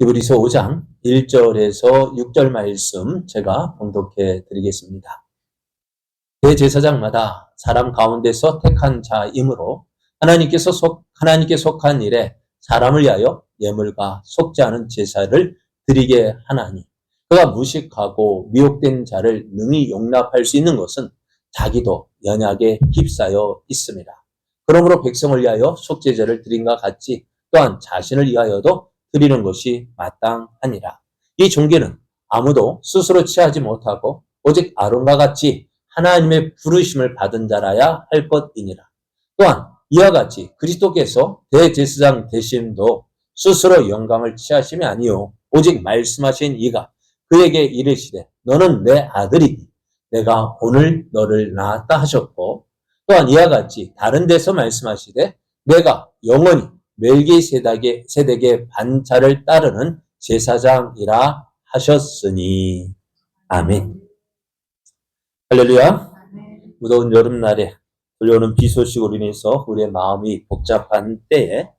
히브리서 5장 1절에서 6절 말씀 제가 봉독해 드리겠습니다. 대제사장마다 사람 가운데서 택한 자이므로 하나님께 속한 일에 사람을 위하여 예물과 속지 않은 제사를 드리게 하나니 그가 무식하고 미혹된 자를 능히 용납할 수 있는 것은 자기도 연약에 휩싸여 있습니다. 그러므로 백성을 위하여 속죄제를 드린과 같이 또한 자신을 위하여도 드리는 것이 마땅하니라. 이 종교는 아무도 스스로 취하지 못하고 오직 아론과 같이 하나님의 부르심을 받은 자라야 할 것이니라. 또한 이와 같이 그리스도께서 대제사장 되심도 스스로 영광을 취하심이 아니요 오직 말씀하신 이가 그에게 이르시되 너는 내 아들이니 내가 오늘 너를 낳았다 하셨고, 또한 이와 같이 다른 데서 말씀하시되 내가 영원히 멜기세덱의 반차를 따르는 제사장이라 하셨으니. 아멘. 할렐루야. 무더운 여름날에 들려오는 비 소식으로 인해서 우리의 마음이 복잡한 때에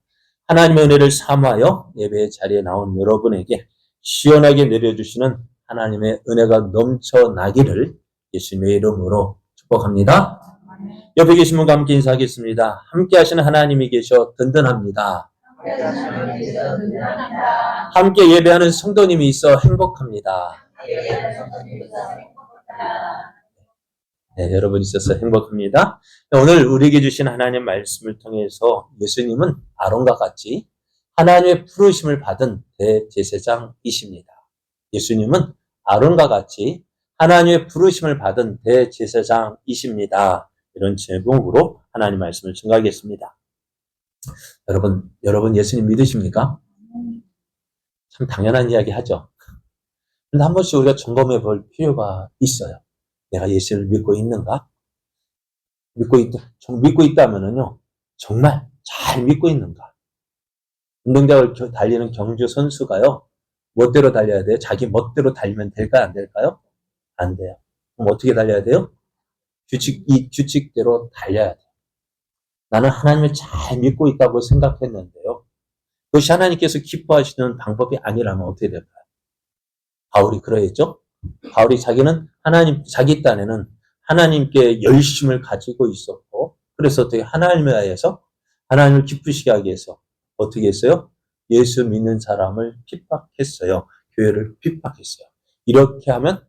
하나님의 은혜를 사모하여 예배의 자리에 나온 여러분에게 시원하게 내려주시는 하나님의 은혜가 넘쳐나기를 예수님의 이름으로 축복합니다. 옆에 계신 분과 함께 인사하겠습니다. 함께 하시는 하나님이 계셔 든든합니다. 함께 예배하는 성도님이 있어 행복합니다. 네, 여러분 있어서 행복합니다. 오늘 우리에게 주신 하나님 말씀을 통해서 예수님은 아론과 같이 하나님의 부르심을 받은 대제사장이십니다. 예수님은 아론과 같이 하나님의 부르심을 받은 대제사장이십니다. 이런 제목으로 하나님 말씀을 증거하겠습니다. 여러분 예수님 믿으십니까? 참 당연한 이야기 하죠. 그런데 한 번씩 우리가 점검해 볼 필요가 있어요. 내가 예수를 믿고 있는가? 믿고 있다면은요, 정말 잘 믿고 있는가? 운동장을 달리는 경주 선수가요, 멋대로 달려야 돼요? 자기 멋대로 달리면 될까요? 안 될까요? 안 돼요. 그럼 어떻게 달려야 돼요? 이 규칙대로 달려야 돼요. 나는 하나님을 잘 믿고 있다고 생각했는데요. 그것이 하나님께서 기뻐하시는 방법이 아니라면 어떻게 될까요? 바울이 그러했죠? 바울이 자기 딴에는 하나님께 열심을 가지고 있었고, 그래서 어떻게 하나님에 의해서 하나님을 기쁘시게 하기 위해서 어떻게 했어요? 예수 믿는 사람을 핍박했어요. 교회를 핍박했어요. 이렇게 하면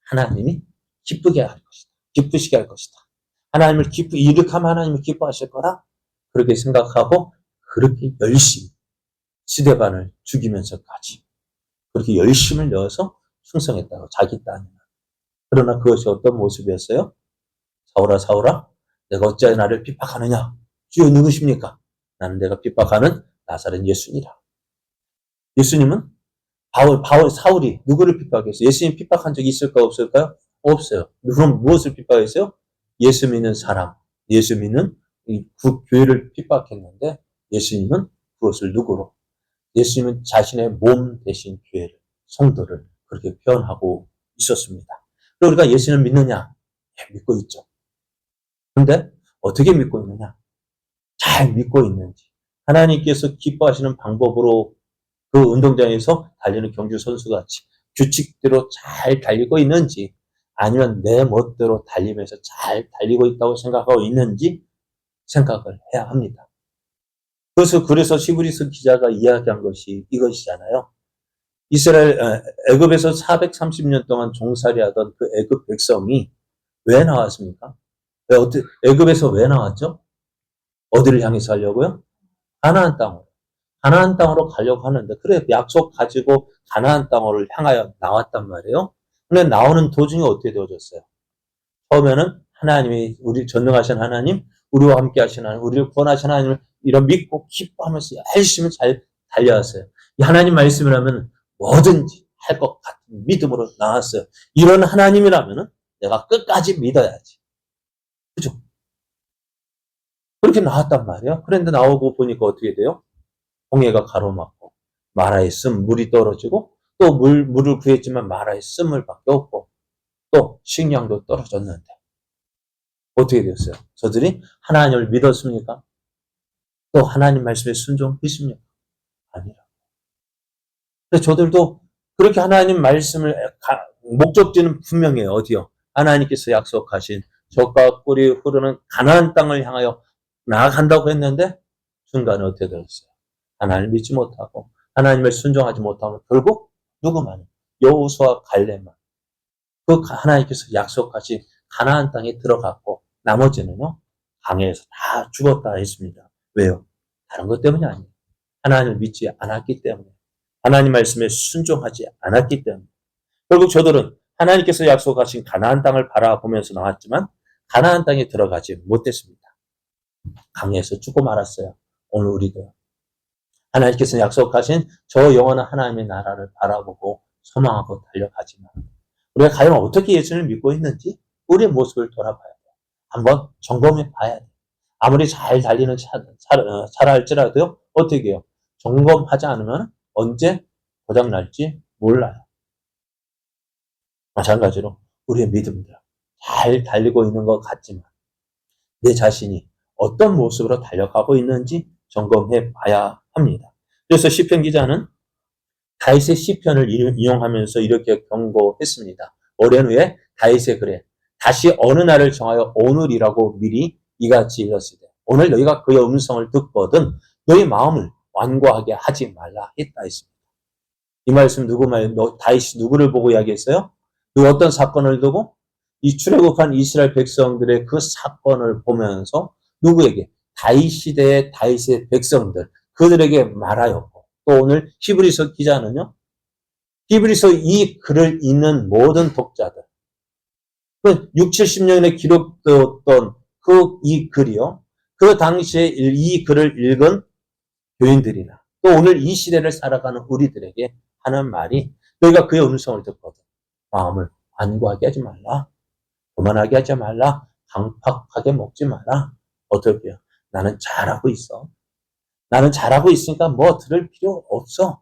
하나님이 기쁘시게 할 것이다. 이렇게 하면 하나님을 기뻐하실 거다? 그렇게 생각하고, 그렇게 열심히 스데반을 죽이면서까지 그렇게 열심을 넣어서 충성했다고, 자기 딴에는. 그러나 그것이 어떤 모습이었어요? 사울아, 내가 어찌하여 나를 핍박하느냐? 주여 누구십니까? 나는 내가 핍박하는 나사렛 예수니라. 예수님은 사울이 누구를 핍박했어요? 예수님 핍박한 적이 있을까 없을까요? 없어요. 그럼 무엇을 핍박했어요? 예수 믿는 사람, 예수 믿는 그 교회를 핍박했는데 예수님은 그것을 누구로? 예수님은 자신의 몸 대신 교회를, 성도를 그렇게 표현하고 있었습니다. 그리고 우리가 예수님을 믿느냐? 믿고 있죠. 그런데 어떻게 믿고 있느냐? 잘 믿고 있는지, 하나님께서 기뻐하시는 방법으로 그 운동장에서 달리는 경주 선수같이 규칙대로 잘 달리고 있는지, 아니면 내 멋대로 달리면서 잘 달리고 있다고 생각하고 있는지 생각을 해야 합니다. 그래서 히브리서 기자가 이야기한 것이 이것이잖아요. 애굽에서 430년 동안 종살이하던 그 애굽 백성이 왜 나왔습니까? 애굽에서 왜 나왔죠? 어디를 향해서 하려고요? 가나안 땅으로. 가나안 땅으로 가려고 하는데, 그래, 약속 가지고 가나안 땅으로 향하여 나왔단 말이에요. 근데 나오는 도중에 어떻게 되어졌어요? 처음에는 하나님이, 우리 전능하신 하나님, 우리와 함께 하신 하나님, 우리를 구원하신 하나님을 이런 믿고 기뻐하면서 열심히 잘 달려왔어요. 이 하나님 말씀이라면 뭐든지 할 것 같은 믿음으로 나왔어요. 이런 하나님이라면 내가 끝까지 믿어야지. 그죠? 그렇게 나왔단 말이에요. 그런데 나오고 보니까 어떻게 돼요? 홍해가 가로막고, 마라에 쓴 물이 떨어지고, 또 물을 구했지만 마라에 쓴 물밖에 없고, 또 식량도 떨어졌는데, 어떻게 되었어요? 저들이 하나님을 믿었습니까? 또 하나님 말씀에 순종했습니까? 아니라. 근데 저들도 그렇게 하나님 말씀을 목적지는 분명해요. 어디요? 하나님께서 약속하신 젖과 꿀이 흐르는 가나안 땅을 향하여 나아간다고 했는데 중간에 어떻게 되었어요? 하나님을 믿지 못하고 하나님을 순종하지 못하면 결국 누구만? 여호수아 갈렙만 그 하나님께서 약속하신 가나안 땅에 들어갔고 나머지는요 강에서 다 죽었다 했습니다. 왜요? 다른 것 때문이 아니에요. 하나님을 믿지 않았기 때문에 하나님 말씀에 순종하지 않았기 때문에 결국 저들은 하나님께서 약속하신 가나안 땅을 바라보면서 나왔지만 가나안 땅에 들어가지 못했습니다. 강에서 죽고 말았어요. 오늘 우리도 하나님께서 약속하신 저 영원한 하나님의 나라를 바라보고 소망하고 달려가지만 우리가 과연 어떻게 예수를 믿고 있는지 우리의 모습을 돌아봐야 돼요. 한번 점검해 봐야 돼요. 아무리 잘 달리는 차라 할지라도요. 어떻게 해요? 점검하지 않으면 언제 고장날지 몰라요. 마찬가지로 우리의 믿음들 잘 달리고 있는 것 같지만 내 자신이 어떤 모습으로 달려가고 있는지 점검해 봐야 합니다. 그래서 시편 기자는 다윗의 시편을 인용하면서 이렇게 경고했습니다. 오랜 후에 다윗의 글에 다시 어느 날을 정하여 오늘이라고 미리 이같이 일렀으되 오늘 너희가 그의 음성을 듣거든 너희 마음을 완고하게 하지 말라 했다 했습니다. 이 말씀 다윗이 누구를 보고 이야기했어요? 그 어떤 사건을 두고 이 출애굽한 이스라엘 백성들의 그 사건을 보면서 누구에게? 다윗 시대의 다윗의 백성들 그들에게 말하였고 또 오늘 히브리서 기자는요. 히브리서 이 글을 읽는 모든 독자들 그 6, 70년에 기록되었던 이 글이요. 그 당시에 이 글을 읽은 교인들이나 또 오늘 이 시대를 살아가는 우리들에게 하는 말이 너희가 그의 음성을 듣거든 마음을 완고하게 하지 말라. 교만하게 하지 말라. 강팍하게 먹지 마라. 어떻게 해요? 나는 잘하고 있어. 나는 잘하고 있으니까 뭐 들을 필요 없어.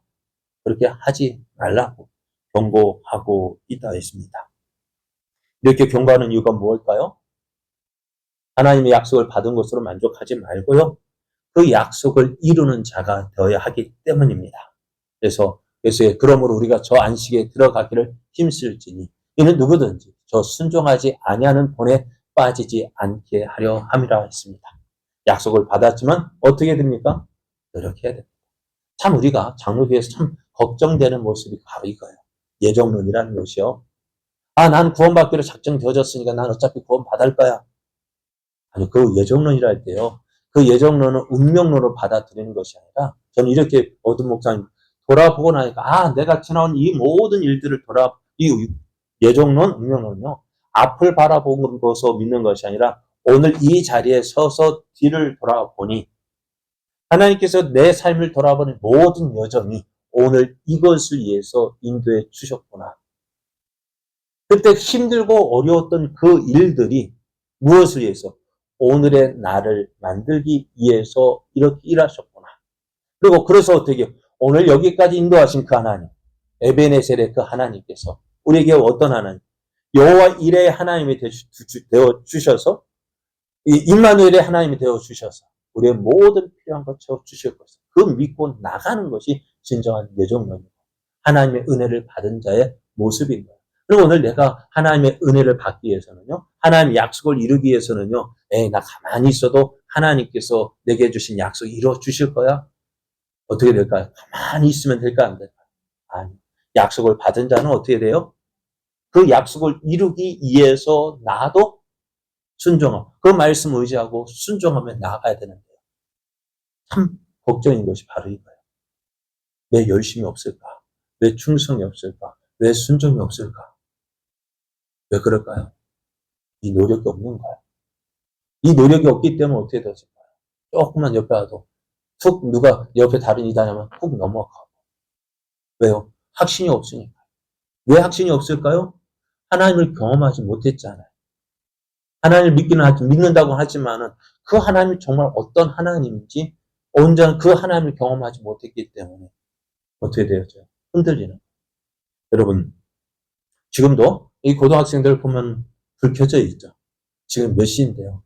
그렇게 하지 말라고 경고하고 있다 했습니다. 이렇게 경고하는 이유가 무엇일까요? 하나님의 약속을 받은 것으로 만족하지 말고요. 그 약속을 이루는 자가 되어야 하기 때문입니다. 그래서 그러므로 우리가 저 안식에 들어가기를 힘쓸지니 이는 누구든지 저 순종하지 아니하는 본에 빠지지 않게 하려 함이라 했습니다. 약속을 받았지만 어떻게 됩니까? 노력해야 됩니다. 참 우리가 장로교에서 참 걱정되는 모습이 바로 이거예요. 예정론이라는 것이요. 난 구원받기로 작정되어졌으니까 난 어차피 구원받을 거야. 아니, 그 예정론이라 할 때요. 그 예정론은 운명론으로 받아들이는 것이 아니라 저는 이렇게 어떤 목사님 돌아보고 나니까 내가 지나온 이 모든 일들을 이 예정론, 운명론은요. 앞을 바라보고서 믿는 것이 아니라 오늘 이 자리에 서서 뒤를 돌아보니 하나님께서 내 삶을 돌아보는 모든 여정이 오늘 이것을 위해서 인도해 주셨구나. 그때 힘들고 어려웠던 그 일들이 무엇을 위해서? 오늘의 나를 만들기 위해서 이렇게 일하셨구나. 그리고 그래서 어떻게 오늘 여기까지 인도하신 그 하나님, 에베네셀의 그 하나님께서 우리에게 어떤 하나님? 여호와 이레의 하나님이 되어 주셔서 임마누엘의 하나님이 되어 주셔서 우리의 모든 필요한 것 채워 주실 것을 그 믿고 나가는 것이 진정한 예정론이고 하나님의 은혜를 받은 자의 모습인 거예요. 그럼 오늘 내가 하나님의 은혜를 받기 위해서는요. 하나님의 약속을 이루기 위해서는요. 나 가만히 있어도 하나님께서 내게 주신 약속 이루어 주실 거야? 어떻게 될까요? 가만히 있으면 될까 안 될까요? 아니. 약속을 받은 자는 어떻게 돼요? 그 약속을 이루기 위해서 나도 순종하고 그 말씀 의지하고 순종하며 나아가야 되는데요. 참 걱정인 것이 바로 이거예요. 왜 열심이 없을까? 왜 충성이 없을까? 왜 순종이 없을까? 왜 그럴까요? 이 노력이 없는 거예요. 이 노력이 없기 때문에 어떻게 되었을까요? 조금만 옆에 와도 툭 누가 옆에 다른 이다냐면 훅 넘어가고. 왜요? 확신이 없으니까. 왜 확신이 없을까요? 하나님을 경험하지 못했잖아요. 하나님을 믿는다고 하지만은 그 하나님이 정말 어떤 하나님인지 온전한 그 하나님을 경험하지 못했기 때문에 어떻게 되었죠? 흔들리는. 여러분, 지금도 이 고등학생들 보면 불 켜져 있죠. 지금 몇 시인데요?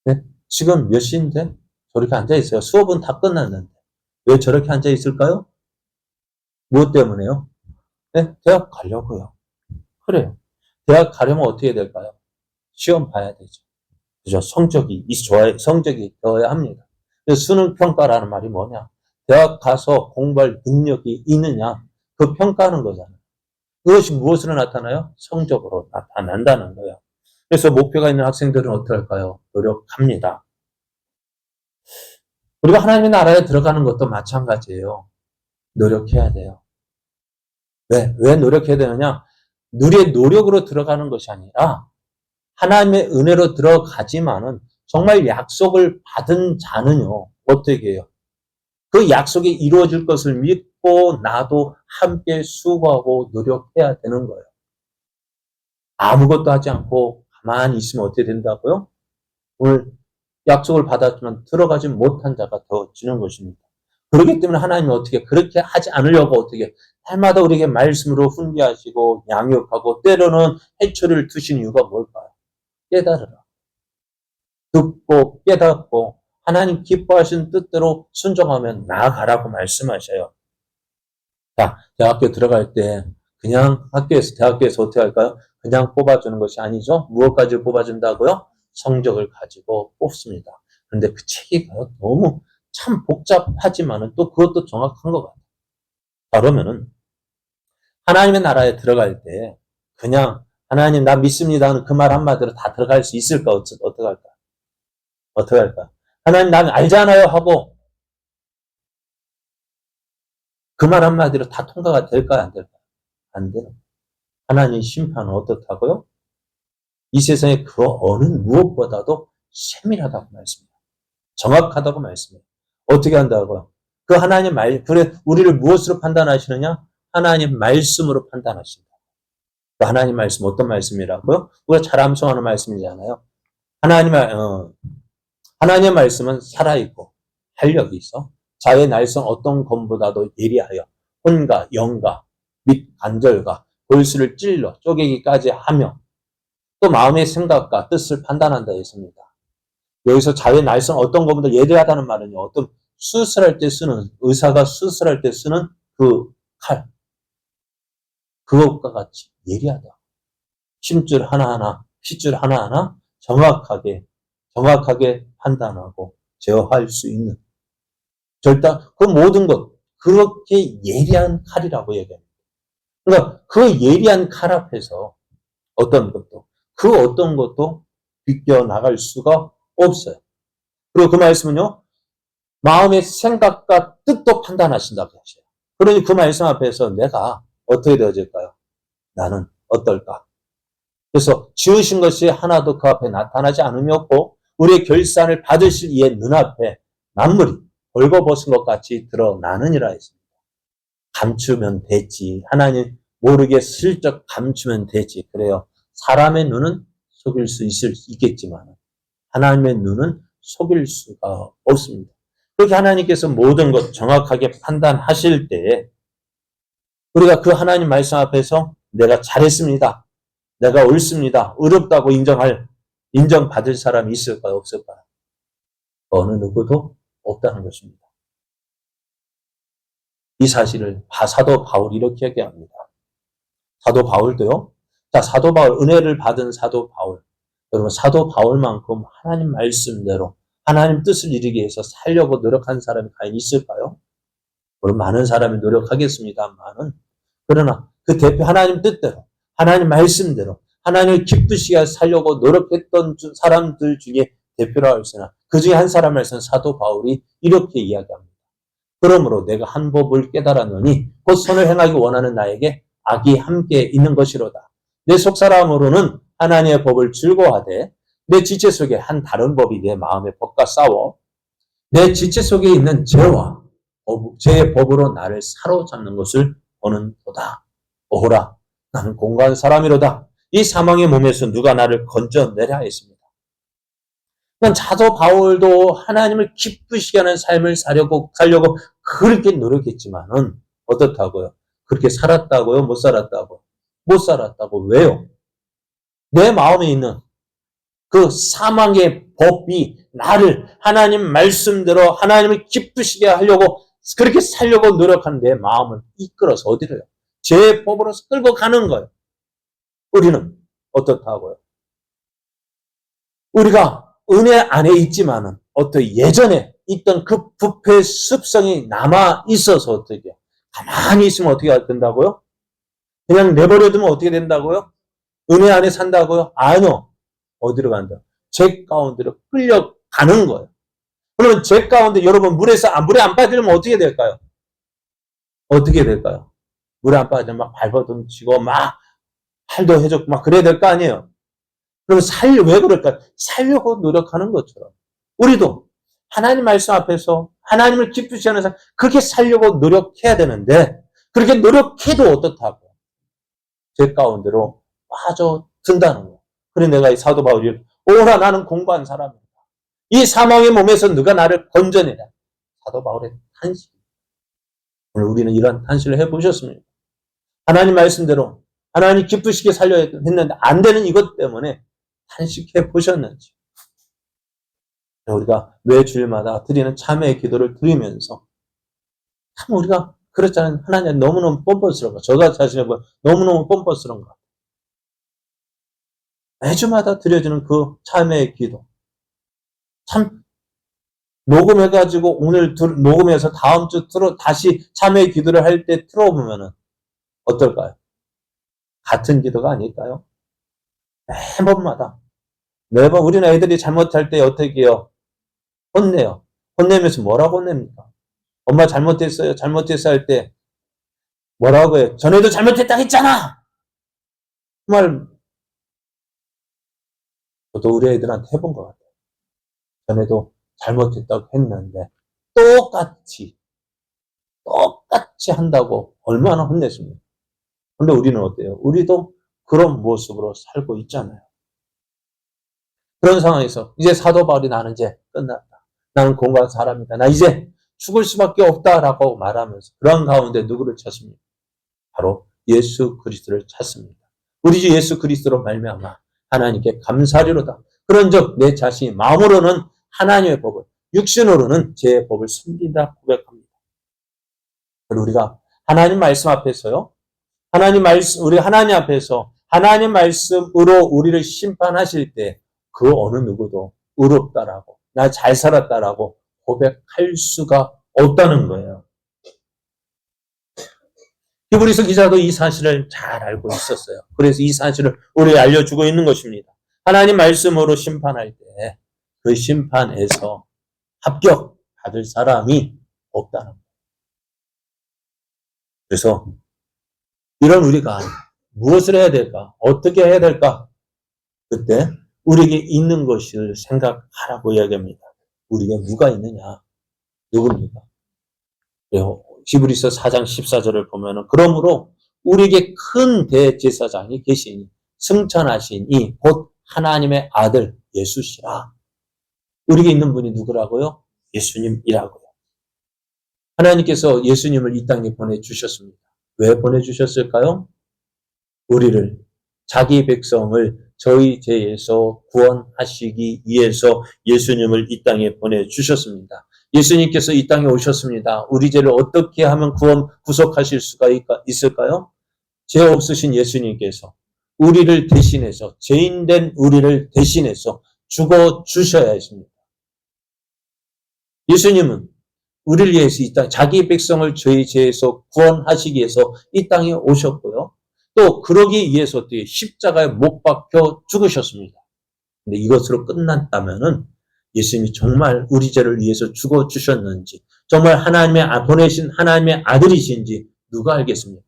네? 지금 몇 시인데? 저렇게 앉아 있어요. 수업은 다 끝났는데. 왜 저렇게 앉아 있을까요? 무엇 때문에요? 네? 대학 가려고요. 그래요. 대학 가려면 어떻게 될까요? 시험 봐야 되죠. 그죠? 성적이 되어야 합니다. 그래서 수능 평가라는 말이 뭐냐? 대학 가서 공부할 능력이 있느냐? 그 평가하는 거잖아요. 그것이 무엇으로 나타나요? 성적으로 나타난다는 거예요. 그래서 목표가 있는 학생들은 어떻게 할까요? 노력합니다. 우리가 하나님의 나라에 들어가는 것도 마찬가지예요. 노력해야 돼요. 왜 노력해야 되느냐? 우리의 노력으로 들어가는 것이 아니라 하나님의 은혜로 들어가지만은 정말 약속을 받은 자는요, 어떻게 해요? 그 약속이 이루어질 것을 믿고 나도 함께 수고하고 노력해야 되는 거예요. 아무것도 하지 않고 가만히 있으면 어떻게 된다고요? 오늘 약속을 받았지만 들어가지 못한 자가 되어지는 것입니다. 그렇기 때문에 하나님은 어떻게 그렇게 하지 않으려고 어떻게 날마다 우리에게 말씀으로 훈계하시고 양육하고 때로는 해초를 두신 이유가 뭘까요? 깨달으라. 듣고 깨닫고 하나님 기뻐하신 뜻대로 순종하면 나아가라고 말씀하셔요. 자, 대학교 들어갈 때 그냥 대학교에서 어떻게 할까요? 그냥 뽑아주는 것이 아니죠. 무엇까지 뽑아준다고요? 성적을 가지고 뽑습니다. 그런데 그 체계가요, 너무 참 복잡하지만은 또 그것도 정확한 것 같아요. 그러면은 하나님의 나라에 들어갈 때 그냥 하나님 나 믿습니다 하는 그 말 한마디로 다 들어갈 수 있을까? 어떻게 할까? 어떻게 할까? 하나님 난 알잖아요 하고 그 말 한마디로 다 통과가 될까요? 안 될까요? 안 돼요. 하나님 심판은 어떻다고요? 이 세상에 그 어느 무엇보다도 세밀하다고 말씀해요. 정확하다고 말씀해요. 어떻게 한다고요? 그 하나님 그래, 우리를 무엇으로 판단하시느냐? 하나님 말씀으로 판단하신다. 그 하나님 말씀, 어떤 말씀이라고요? 우리가 잘 암송하는 말씀이잖아요. 하나님의 말씀은 살아있고, 활력이 있어. 자의 날선 어떤 검보다도 예리하여, 혼과 영과 및 간절과 골수를 찔러 쪼개기까지 하며, 또 마음의 생각과 뜻을 판단한다 했습니다. 여기서 자의 날선 어떤 것보다 예리하다는 말은요, 어떤 수술할 때 쓰는, 의사가 수술할 때 쓰는 그 칼, 그것과 같이 예리하다. 힘줄 하나하나, 핏줄 하나하나 정확하게 판단하고 제어할 수 있는. 그 모든 것, 그렇게 예리한 칼이라고 얘기합니다. 그러니까 그 예리한 칼 앞에서 그 어떤 것도 비껴나갈 수가 없어요. 그리고 그 말씀은요, 마음의 생각과 뜻도 판단하신다고 하셔요. 그러니 그 말씀 앞에서 내가 어떻게 되어질까요? 나는 어떨까? 그래서 지으신 것이 하나도 그 앞에 나타나지 않음이 없고 우리의 결산을 받으실 이의 눈앞에 만물이 벌거벗은 것 같이 드러나느니라 했습니다. 감추면 되지. 하나님 모르게 슬쩍 감추면 되지. 그래요. 사람의 눈은 속일 수 있겠지만 하나님의 눈은 속일 수가 없습니다. 그렇게 하나님께서 모든 것 정확하게 판단하실 때 우리가 그 하나님 말씀 앞에서 내가 잘했습니다. 내가 옳습니다. 어렵다고 인정받을 사람이 있을까요? 없을까요? 어느 누구도 없다는 것입니다. 이 사실을 사도 바울이 이렇게 얘기합니다. 사도 바울도요. 자, 사도 바울, 은혜를 받은 사도 바울. 여러분, 사도 바울만큼 하나님 말씀대로 하나님 뜻을 이루기 위해서 살려고 노력한 사람이 과연 있을까요? 물론 많은 사람이 노력하겠습니다만은 그러나 그 대표 하나님 뜻대로 하나님 말씀대로 하나님을 기쁘시게 살려고 노력했던 사람들 중에 대표라 할 수나 그 중에 한 사람에서는 사도 바울이 이렇게 이야기합니다. 그러므로 내가 한 법을 깨달았노니 곧 선을 행하기 원하는 나에게 악이 함께 있는 것이로다. 내 속사람으로는 하나님의 법을 즐거워하되 내 지체 속에 한 다른 법이 내 마음의 법과 싸워 내 지체 속에 있는 죄의 법으로 나를 사로잡는 것을 보는도다. 오호라, 나는 공고한 사람이로다. 이 사망의 몸에서 누가 나를 건져내려 했습니다. 사도 바울도 하나님을 기쁘시게 하는 삶을 살려고 그렇게 노력했지만은 어떻다고요? 그렇게 살았다고요? 못 살았다고? 못 살았다고. 왜요? 내 마음에 있는 그 사망의 법이 나를 하나님 말씀대로 하나님을 기쁘시게 하려고 그렇게 살려고 노력하는 내 마음을 이끌어서 어디로요? 제 법으로서 끌고 가는 거예요. 우리는 어떻다고요? 우리가 은혜 안에 있지만은 예전에 있던 그 부패 습성이 남아 있어서 어떻게 가만히 있으면 어떻게 된다고요? 그냥 내버려두면 어떻게 된다고요? 은혜 안에 산다고요? 아니요. 어디로 간다? 죄 가운데로 끌려가는 거예요. 그러면 죄 가운데 여러분 물에 안 빠지려면 어떻게 될까요? 어떻게 될까요? 물에 안 빠지면 막 발버둥치고 막 팔도 해줬고 막 그래야 될 거 아니에요? 그럼 왜 그럴까요? 살려고 노력하는 것처럼. 우리도 하나님 말씀 앞에서 하나님을 기쁘시게 하는 삶, 그렇게 살려고 노력해야 되는데, 그렇게 노력해도 어떻다고? 죄 가운데로 빠져든다는 거예요. 그래 내가 이 사도 바울이 오라 나는 공부한 사람이다. 이 사망의 몸에서 누가 나를 건져내라. 사도 바울의 탄식. 오늘 우리는 이런 탄식을 해보셨습니까? 하나님 말씀대로 하나님 기쁘시게 살려야 했는데 안 되는 이것 때문에 탄식해 보셨는지. 우리가 매 주일마다 드리는 참회의 기도를 드리면서 참 우리가 그렇잖아요. 하나님 너무너무 뻔뻔스러운 거. 저가 자신을 보면 너무너무 뻔뻔스러운 거. 매주마다 드려지는 그 참회의 기도. 참 녹음해가지고 오늘 녹음해서 다음 주 다시 참회의 기도를 할 때 틀어보면은 어떨까요? 같은 기도가 아닐까요? 매번 우리는 애들이 잘못할 때 어떻게 해요? 혼내요. 혼내면서 뭐라고 혼냅니까? 엄마 잘못했어요. 할 때 뭐라고 해요? 전에도 잘못했다고 했잖아. 그 말 저도 우리 애들한테 해본 것 같아요. 전에도 잘못했다고 했는데 똑같이 한다고 얼마나 혼냈습니까? 근데 우리는 어때요? 우리도 그런 모습으로 살고 있잖아요. 그런 상황에서 이제 사도 바울이 나는 이제 끝났다. 나는 공부한 사람이다. 나 이제 죽을 수밖에 없다라고 말하면서 그런 가운데 누구를 찾습니까? 바로 예수 그리스도를 찾습니다. 우리 주 예수 그리스도로 말미암아 하나님께 감사리로다. 그런즉 내 자신이 마음으로는 하나님의 법을, 육신으로는 제 법을 숨긴다 고백합니다. 그리고 우리가 하나님 말씀 앞에서요. 우리 하나님 앞에서 하나님 말씀으로 우리를 심판하실 때 그 어느 누구도 의롭다라고 나 잘 살았다라고 고백할 수가 없다는 거예요. 히브리서 기자도 이 사실을 잘 알고 있었어요. 그래서 이 사실을 우리에게 알려주고 있는 것입니다. 하나님 말씀으로 심판할 때 그 심판에서 합격받을 사람이 없다는 거예요. 그래서 이런 우리가 무엇을 해야 될까? 어떻게 해야 될까? 그때 우리에게 있는 것을 생각하라고 이야기합니다. 우리에게 누가 있느냐? 누굽니까? 히브리서 4장 14절을 보면은 그러므로 우리에게 큰 대제사장이 계시니 승천하시니 곧 하나님의 아들 예수시라. 우리에게 있는 분이 누구라고요? 예수님이라고요. 하나님께서 예수님을 이 땅에 보내주셨습니다. 왜 보내주셨을까요? 우리를 자기 백성을 저희 죄에서 구원하시기 위해서 예수님을 이 땅에 보내주셨습니다. 예수님께서 이 땅에 오셨습니다. 우리 죄를 어떻게 하면 구속하실 수가 있을까요? 죄 없으신 예수님께서 우리를 대신해서 죄인된 우리를 대신해서 죽어 주셔야 했습니다. 예수님은 우리를 위해서 이 땅 자기 백성을 저희 죄에서 구원하시기 위해서 이 땅에 오셨고요. 또 그러기 위해서 십자가에 못 박혀 죽으셨습니다. 근데 이것으로 끝났다면은 예수님이 정말 우리 죄를 위해서 죽어 주셨는지, 정말 보내신 하나님의 아들이신지 누가 알겠습니까?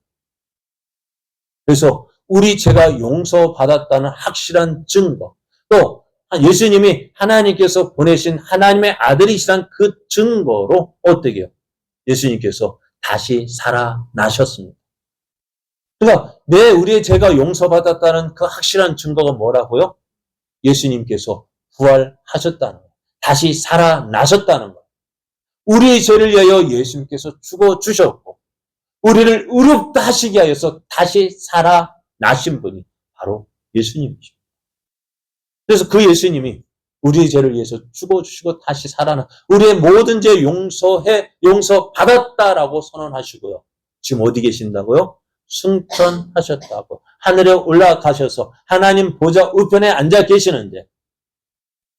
그래서 우리 죄가 용서받았다는 확실한 증거, 또 예수님이 하나님께서 보내신 하나님의 아들이시란 그 증거로 어떻게 해요? 예수님께서 다시 살아나셨습니다. 그러니까 우리의 죄가 용서받았다는 그 확실한 증거가 뭐라고요? 예수님께서 부활하셨다는 거예요. 다시 살아나셨다는 거예요. 우리의 죄를 위하여 예수님께서 죽어주셨고 우리를 의롭다 하시기 위하여서 다시 살아나신 분이 바로 예수님이십니다. 그래서 그 예수님이 우리의 죄를 위해서 죽어주시고 다시 살아나 우리의 모든 죄 용서받았다라고 선언하시고요. 지금 어디 계신다고요? 승천하셨다고. 하늘에 올라가셔서 하나님 보좌 우편에 앉아 계시는데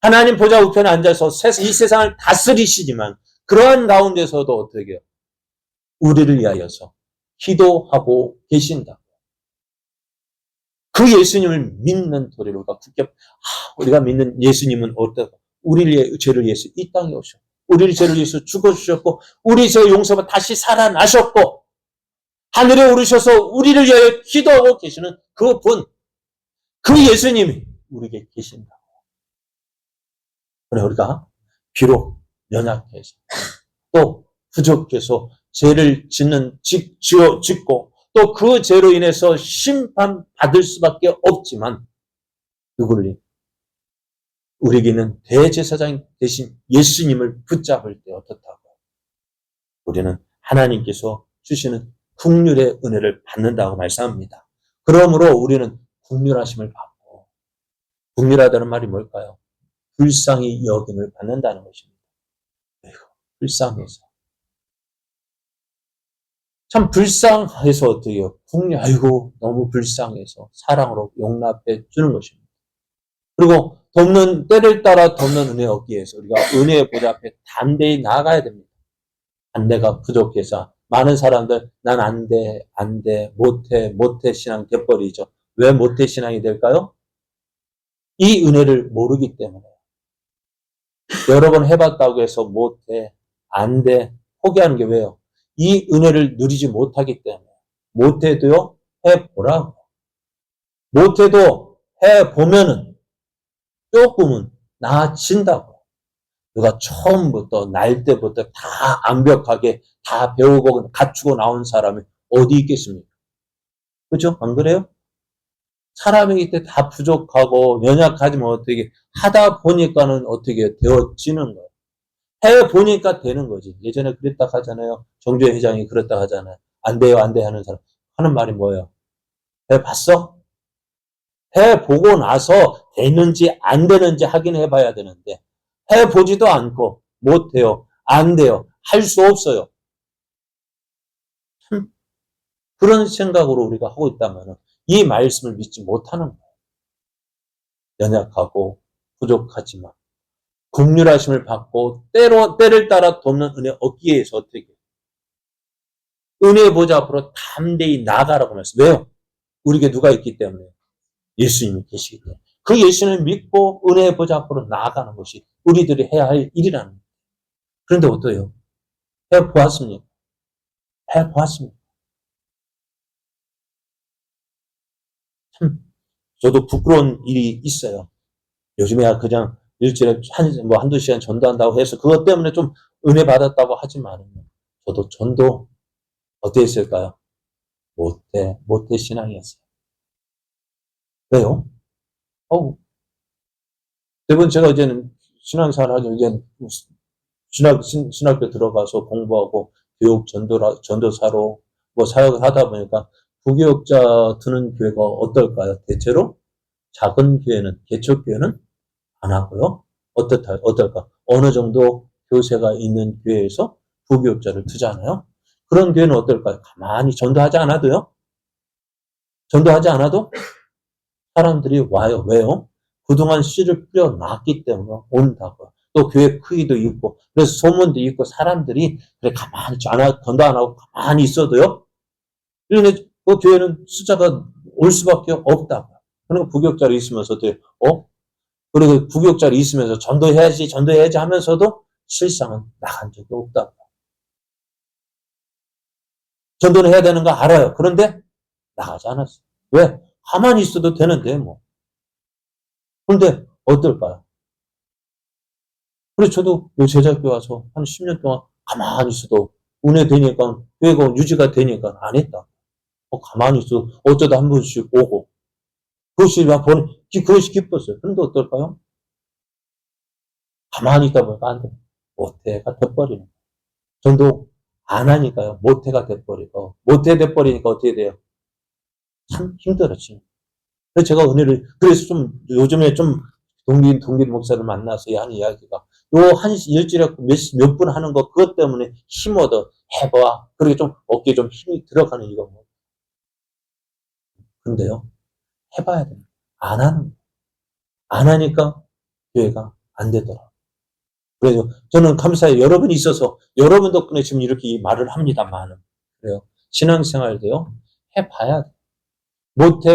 하나님 보좌 우편에 앉아서 이 세상을 다스리시지만 그러한 가운데서도 어떻게 해요? 우리를 위하여서 기도하고 계신다. 그 예수님을 믿는 도리를 우리가 믿는 예수님은 어떨까? 우리의 죄를 위해서 이 땅에 오셨고 우리의 죄를 위해서 죽어주셨고 우리 죄 용서받아 다시 살아나셨고 하늘에 오르셔서 우리를 위하여 기도하고 계시는 그 분, 그 예수님이 우리에게 계신다. 그래 우리가 비록 연약해서 또 부족해서 죄를 짓고 또 그 죄로 인해서 심판받을 수밖에 없지만 우리에게는 대제사장 대신 예수님을 붙잡을 때 어떻다고? 우리는 하나님께서 주시는 긍휼의 은혜를 받는다고 말씀합니다. 그러므로 우리는 긍휼하심을 받고 긍휼하다는 말이 뭘까요? 불쌍히 여김을 받는다는 것입니다. 불쌍해서. 참 불쌍해서 어떻게 해요? 아이고 너무 불쌍해서 사랑으로 용납해 주는 것입니다. 그리고 때를 따라 돕는 은혜 얻기 위해서 우리가 은혜의 보좌 앞에 담대히 나아가야 됩니다. 안내가 부족해서 많은 사람들 난 안 돼, 못해 신앙 돼버리죠. 왜 못해 신앙이 될까요? 이 은혜를 모르기 때문에. 여러 번 해봤다고 해서 못해, 안 돼, 포기하는 게 왜요? 이 은혜를 누리지 못하기 때문에. 못해도요, 해보라고. 못해도 해보면은 조금은 나아진다고. 누가 처음부터, 날 때부터 다 완벽하게 다 배우고 갖추고 나온 사람이 어디 있겠습니까? 그죠? 안 그래요? 사람이 이때 다 부족하고 연약하지만 어떻게 하다 보니까는 어떻게 되어지는 거예요. 해보니까 되는 거지. 예전에 그랬다 하잖아요. 정주회 회장이 그랬다 하잖아요. 안 돼요, 안 돼 하는 사람. 하는 말이 뭐예요? 해봤어? 해보고 나서 되는지 안 되는지 확인해 봐야 되는데 해보지도 않고 못해요, 안 돼요, 할 수 없어요. 그런 생각으로 우리가 하고 있다면 이 말씀을 믿지 못하는 거예요. 연약하고 부족하지만 긍휼하심을 받고 때를 따라 돕는 은혜 얻기 위해서 어떻게 해요? 은혜의 보좌 앞으로 담대히 나아가라고 말씀. 왜요? 우리에게 누가 있기 때문에? 예수님이 계시기 때문에. 그 예수님을 믿고 은혜의 보좌 앞으로 나아가는 것이 우리들이 해야 할 일이라는 거예요. 그런데 어때요? 해보았습니까? 해보았습니까? 참, 저도 부끄러운 일이 있어요. 요즘에 그냥 일주일에 한두 시간 전도한다고 해서 그것 때문에 좀 은혜 받았다고 하지만 저도 전도 어땠을까요? 못해 신앙이었어요. 왜요? 대부분 제가 이제는 신앙생활 하죠. 이제 신학교 들어가서 공부하고 교육 전도사로 사역을 하다 보니까 부교육자 드는 교회가 어떨까요? 대체로 작은 교회는, 개척교회는 안 하고요. 어떨까? 어느 정도 교세가 있는 교회에서 부교육자를 두잖아요. 그런 교회는 어떨까요? 가만히 전도하지 않아도 사람들이 와요. 왜요? 그동안 씨를 뿌려놨기 때문에 온다고요. 또 교회 크기도 있고, 그래서 소문도 있고, 사람들이 그래 가만히 전도 안 하고 가만히 있어도요. 그런데 그 교회는 숫자가 올 수밖에 없다고요. 그러니까 부교육자로 있으면서도 그리고 부교육자로 있으면서 전도해야지 하면서도 실상은 나간 적이 없다고요. 전도는 해야 되는 거 알아요. 그런데 나가지 않았어요. 왜? 가만히 있어도 되는데 뭐. 그런데 어떨까요? 그래서 저도 제자교회 와서 한 10년 동안 가만히 있어도 은혜 되니까 교회가 유지가 되니까 안 했다. 가만히 있어 어쩌다 한 번씩 오고 그것이 기뻤어요. 그런데 어떨까요? 가만히 있다 보니까 안 돼. 모태가 돼버리는 거예요. 전도 안 하니까요. 모태가 돼버리고 모태 돼버리니까 어떻게 돼요? 참 힘들어지죠. 그래서 제가 그래서 좀 요즘에 좀 동길 목사를 만나서 하는 이야기가 요 한 일주일에 몇 분 하는 거 그것 때문에 힘 얻어 해봐. 그렇게 좀 어깨에 좀 힘이 들어가는 이거 뭐. 근데요, 해봐야 돼. 안 하니까 교회가 안 되더라. 그래서 저는 감사해요. 여러분이 있어서 여러분 덕분에 지금 이렇게 말을 합니다만 그래요. 신앙생활도요, 해봐야 돼.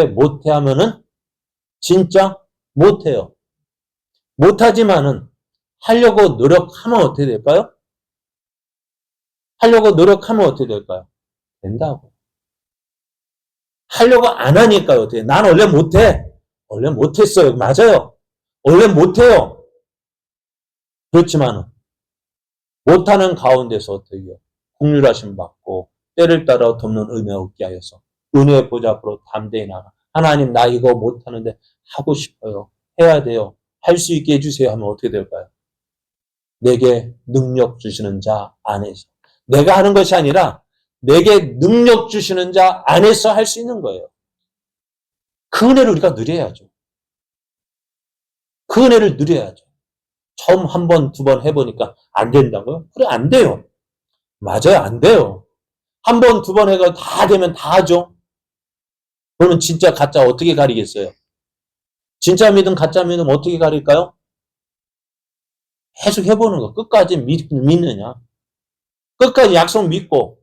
못해 하면은 진짜 못해요. 못하지만은 하려고 노력하면 어떻게 될까요? 하려고 노력하면 어떻게 될까요? 된다고. 하려고 안 하니까요. 어떻게? 난 원래 못해. 원래 못했어요. 맞아요. 원래 못해요. 그렇지만은 못하는 가운데서 어떻게 해요? 국률하심 받고 때를 따라 돕는 은혜 얻게 하여서 은혜의 보좌 앞으로 담대히 나가. 하나님 나 이거 못하는데 하고 싶어요. 해야 돼요. 할 수 있게 해주세요 하면 어떻게 될까요? 내게 능력 주시는 자 안에서. 내가 하는 것이 아니라 내게 능력 주시는 자 안에서 할 수 있는 거예요. 그 은혜를 우리가 누려야죠. 그 은혜를 누려야죠. 처음 한 번, 두 번 해보니까 안 된다고요? 그래, 안 돼요. 맞아요, 안 돼요. 한 번, 두 번 해가 다 되면 다 하죠. 그러면 진짜 가짜 어떻게 가리겠어요? 진짜 믿음, 가짜 믿음 어떻게 가릴까요? 계속 해보는 거. 끝까지 믿느냐? 끝까지 약속 믿고,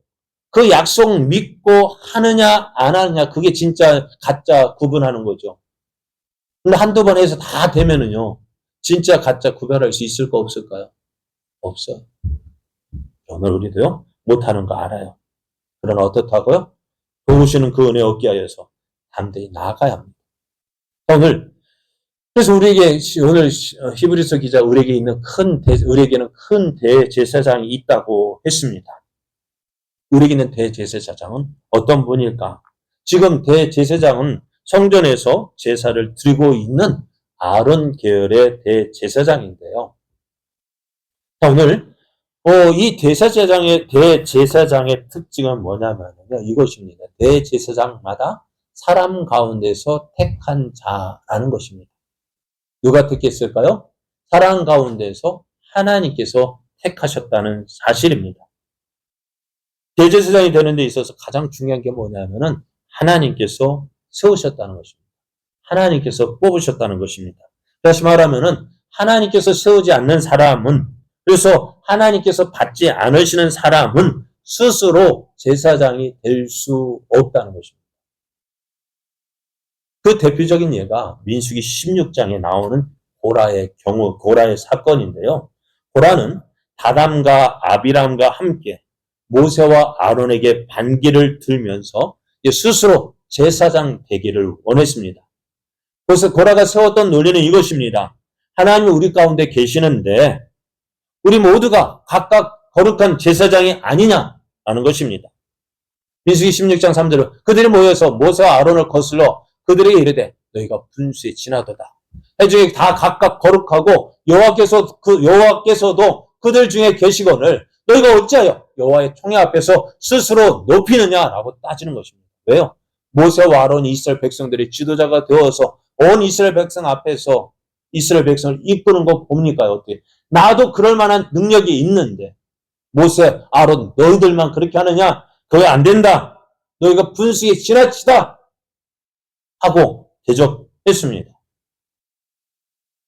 그 약속 믿고 하느냐, 안 하느냐, 그게 진짜 가짜 구분하는 거죠. 근데 한두 번 해서 다 되면은요, 진짜 가짜 구별할 수 있을까, 없을까요? 없어요. 오늘 우리도요, 못하는 거 알아요. 그러나 어떻다고요? 도우시는 그 은혜 얻기 위해서 담대히 나아가야 합니다. 그래서 우리에게 오늘 히브리서 기자 우리에게는 큰 대제사장이 있다고 했습니다. 우리에게 있는 대제사장은 어떤 분일까? 지금 대제사장은 성전에서 제사를 드리고 있는 아론 계열의 대제사장인데요. 오늘 이 대제사장의 특징은 뭐냐면요, 이것입니다. 대제사장마다 사람 가운데서 택한 자라는 것입니다. 누가 택했을까요? 사람 가운데서 하나님께서 택하셨다는 사실입니다. 대제사장이 되는 데 있어서 가장 중요한 게 뭐냐면은 하나님께서 세우셨다는 것입니다. 하나님께서 뽑으셨다는 것입니다. 다시 말하면은 하나님께서 세우지 않는 사람은, 그래서 하나님께서 받지 않으시는 사람은 스스로 제사장이 될 수 없다는 것입니다. 그 대표적인 예가 민수기 16장에 나오는 고라의 사건인데요. 고라는 다담과 아비람과 함께 모세와 아론에게 반기를 들면서 스스로 제사장 되기를 원했습니다. 그래서 고라가 세웠던 논리는 이것입니다. 하나님이 우리 가운데 계시는데 우리 모두가 각각 거룩한 제사장이 아니냐라는 것입니다. 민수기 16장 3절로 그들이 모여서 모세와 아론을 거슬러 그들에게 이르되 너희가 분수에 지나도다. 해중에 다 각각 거룩하고 여호와께서도 그들 중에 계시거늘 너희가 어찌하여 여호와의 총회 앞에서 스스로 높이느냐라고 따지는 것입니다. 왜요? 모세와 아론이 이스라엘 백성들의 지도자가 되어서 온 이스라엘 백성 앞에서 이스라엘 백성을 이끄는 거 봅니까? 어떻게? 나도 그럴 만한 능력이 있는데 모세, 아론 너희들만 그렇게 하느냐? 그게 안 된다. 너희가 분수에 지나치다 하고 대적했습니다.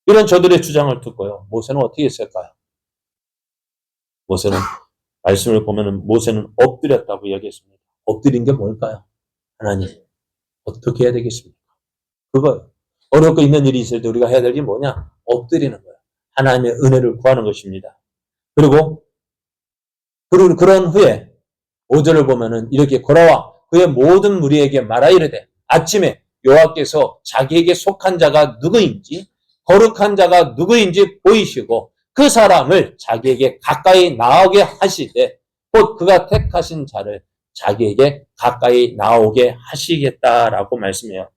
이런 저들의 주장을 듣고요. 모세는 어떻게 했을까요? 모세는 말씀을 보면은 모세는 엎드렸다고 이야기했습니다. 엎드린 게 뭘까요? 하나님 어떻게 해야 되겠습니까? 그거요. 어렵고 있는 일이 있을 때 우리가 해야 될 게 뭐냐? 엎드리는 거예요. 하나님의 은혜를 구하는 것입니다. 그리고 그런 후에 5절을 보면은 이렇게 고라와 그의 모든 무리에게 말하 이르되 아침에 여호와께서 자기에게 속한 자가 누구인지 거룩한 자가 누구인지 보이시고 그 사람을 자기에게 가까이 나오게 하시되 곧 그가 택하신 자를 자기에게 가까이 나오게 하시겠다라고 말씀해요.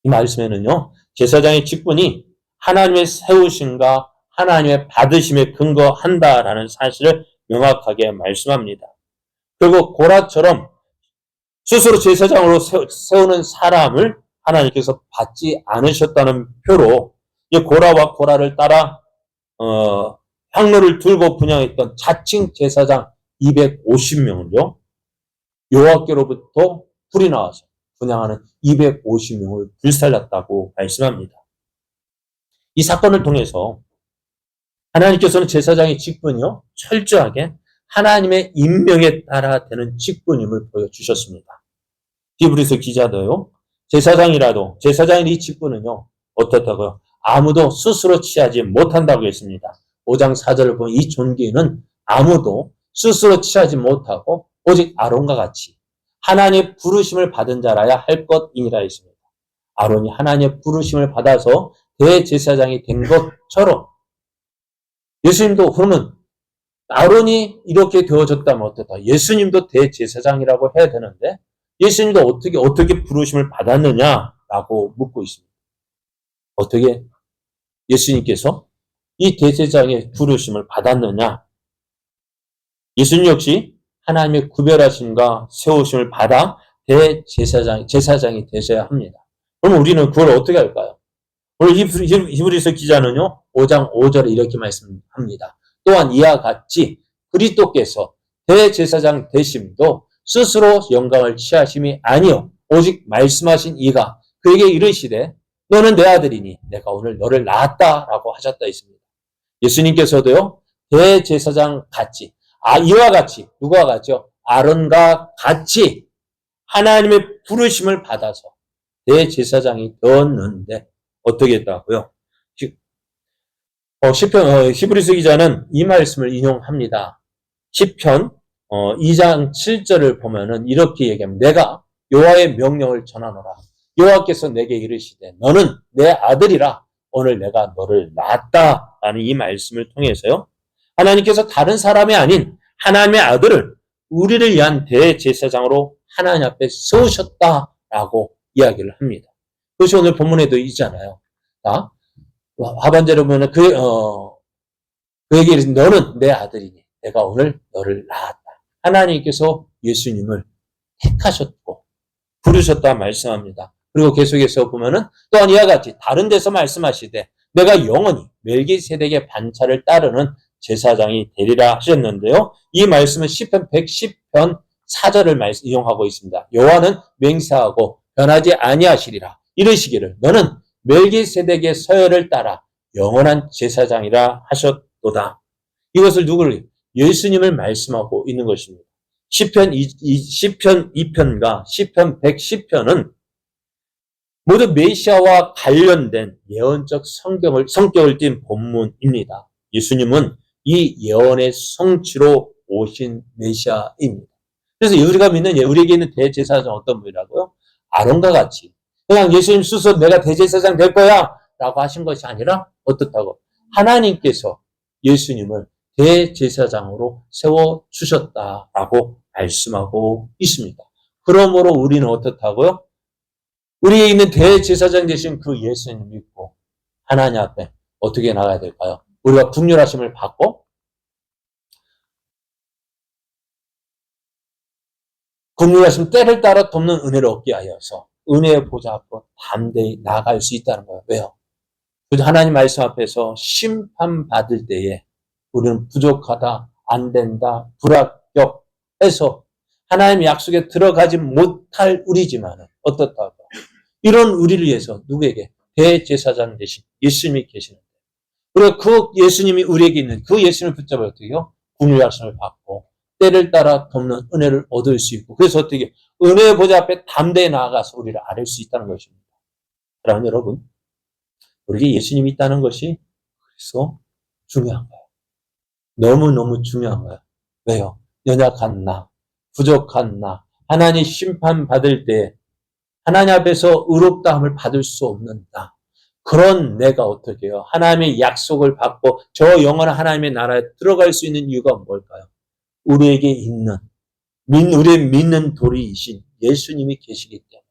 이 말씀에는요, 제사장의 직분이 하나님의 세우심과 하나님의 받으심에 근거한다라는 사실을 명확하게 말씀합니다. 그리고 고라처럼 스스로 제사장으로 세우는 사람을 하나님께서 받지 않으셨다는 표로 이 고라와 고라를 따라 향로를 들고 분향했던 자칭 제사장 250명을요. 여호와께로부터 불이 나와서 분향하는 250명을 불살랐다고 말씀합니다. 이 사건을 통해서 하나님께서는 제사장의 직분이요 철저하게 하나님의 임명에 따라 되는 직분임을 보여주셨습니다. 히브리서 기자도요. 제사장의 이 직분은요. 어떻다고요? 아무도 스스로 취하지 못한다고 했습니다. 5장 4절을 보면 이 존귀는 아무도 스스로 취하지 못하고 오직 아론과 같이 하나님의 부르심을 받은 자라야 할 것이니라 했습니다. 아론이 하나님의 부르심을 받아서 대제사장이 된 것처럼 예수님도 그러면 아론이 이렇게 되어졌다면 어떻다? 예수님도 대제사장이라고 해야 되는데 예수님도 어떻게 부르심을 받았느냐라고 묻고 있습니다. 어떻게 예수님께서 이 대제사장의 부르심을 받았느냐? 예수님 역시 하나님의 구별하심과 세우심을 받아 제사장이 되셔야 합니다. 그럼 우리는 그걸 어떻게 할까요? 오늘 히브리서 기자는요, 5장 5절에 이렇게 말씀합니다. 또한 이와 같이 그리스도께서 대제사장 되심도 스스로 영광을 취하심이 아니요 오직 말씀하신 이가 그에게 이르시되 너는 내 아들이니 내가 오늘 너를 낳았다라고 하셨다 했습니다. 예수님께서도요, 대제사장 같이 이와 같이 누구와 같죠? 아론과 같이 하나님의 부르심을 받아서 대제사장이 되었는데 어떻게 했다고요? 히브리서 기자는 이 말씀을 인용합니다. 시편 2장 7절을 보면은 이렇게 얘기합니다. 내가 여호와의 명령을 전하노라. 여호와께서 내게 이르시되 너는 내 아들이라 오늘 내가 너를 낳았다라는 이 말씀을 통해서요. 하나님께서 다른 사람이 아닌 하나님의 아들을 우리를 위한 대제사장으로 하나님 앞에 세우셨다라고 이야기를 합니다. 그것이 오늘 본문에도 있잖아요. 하반절에 보면 그에게 이르시되 너는 내 아들이니 내가 오늘 너를 낳았다. 하나님께서 예수님을 택하셨고 부르셨다 말씀합니다. 그리고 계속해서 보면은 또한 이와 같이 다른 데서 말씀하시되 내가 영원히 멜기세덱의 반차를 따르는 제사장이 되리라 하셨는데요. 이 말씀은 시편 110편 4절을 인용하고 있습니다. 여호와는 맹세하고 변하지 아니하시리라. 이르시기를 너는 멜기세덱의 서열을 따라 영원한 제사장이라 하셨도다. 이것을 누구를? 예수님을 말씀하고 있는 것입니다. 시편 2편과 시편 110편은 모두 메시아와 관련된 예언적 성격을 띤 본문입니다. 예수님은 이 예언의 성취로 오신 메시아입니다. 그래서 우리가 믿는 우리에게 있는 대제사장 어떤 분이라고요? 아론과 같이 그냥 예수님 스스로 내가 대제사장 될 거야 라고 하신 것이 아니라 어떻다고? 하나님께서 예수님을 대제사장으로 세워주셨다라고 말씀하고 있습니다. 그러므로 우리는 어떻다고요? 우리에 있는 대제사장 되신 그 예수님 믿고 하나님 앞에 어떻게 나가야 될까요? 우리가 국률하심을 받고 국률하심 때를 따라 돕는 은혜를 얻게 하여서 은혜의 보좌 앞으로 담대히 나아갈 수 있다는 거예요. 왜요? 하나님 말씀 앞에서 심판받을 때에 우리는 부족하다, 안 된다, 불합격해서 하나님의 약속에 들어가지 못할 우리지만 어떻다고? 이런 우리를 위해서 누구에게? 대제사장 되신 예수님이 계시는데 그리고 그 예수님이 우리에게 있는 그 예수님을 붙잡아 어떻게요? 국률하심을 받고 때를 따라 돕는 은혜를 얻을 수 있고 그래서 어떻게 은혜의 보좌 앞에 담대히 나아가서 우리를 아뢰 수 있다는 것입니다. 그러나 여러분 우리에게 예수님이 있다는 것이 그래서 중요한 거예요. 너무너무 중요한 거예요. 왜요? 연약한 나, 부족한 나, 하나님 심판받을 때 하나님 앞에서 의롭다함을 받을 수 없는 나. 그런 내가 어떻게 해요? 하나님의 약속을 받고 저 영원한 하나님의 나라에 들어갈 수 있는 이유가 뭘까요? 우리에게 있는, 우리의 믿는 도리이신 예수님이 계시기 때문에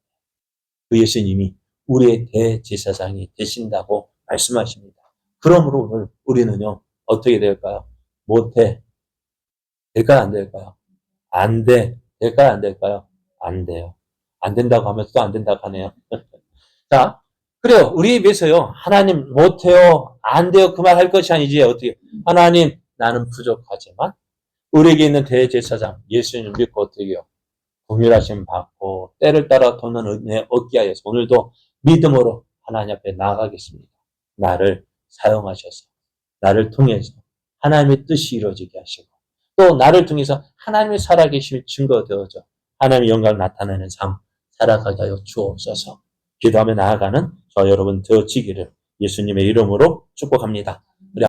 그 예수님이 우리의 대제사장이 되신다고 말씀하십니다. 그러므로 오늘 우리는요, 어떻게 될까요? 못해. 될까요? 안 될까요? 안 돼. 될까요? 안 될까요? 안 돼요. 안 된다고 하면서 또 안 된다고 하네요. 자, 그래요. 우리 입에서요. 하나님 못해요. 안 돼요. 그 말 할 것이 아니지. 어떻게. 하나님 나는 부족하지만 우리에게 있는 대제사장 예수님 믿고 어떻게 해요. 긍휼하심 받고 때를 따라 돕는 은혜 얻게 하여서 오늘도 믿음으로 하나님 앞에 나아가겠습니다. 나를 사용하셔서 나를 통해서 하나님의 뜻이 이루어지게 하시고 또 나를 통해서 하나님의 살아계심이 증거되어져 하나님의 영광을 나타내는 삶 살아가게 하여 주옵소서. 기도하며 나아가는 저 여러분 되어지기를 예수님의 이름으로 축복합니다.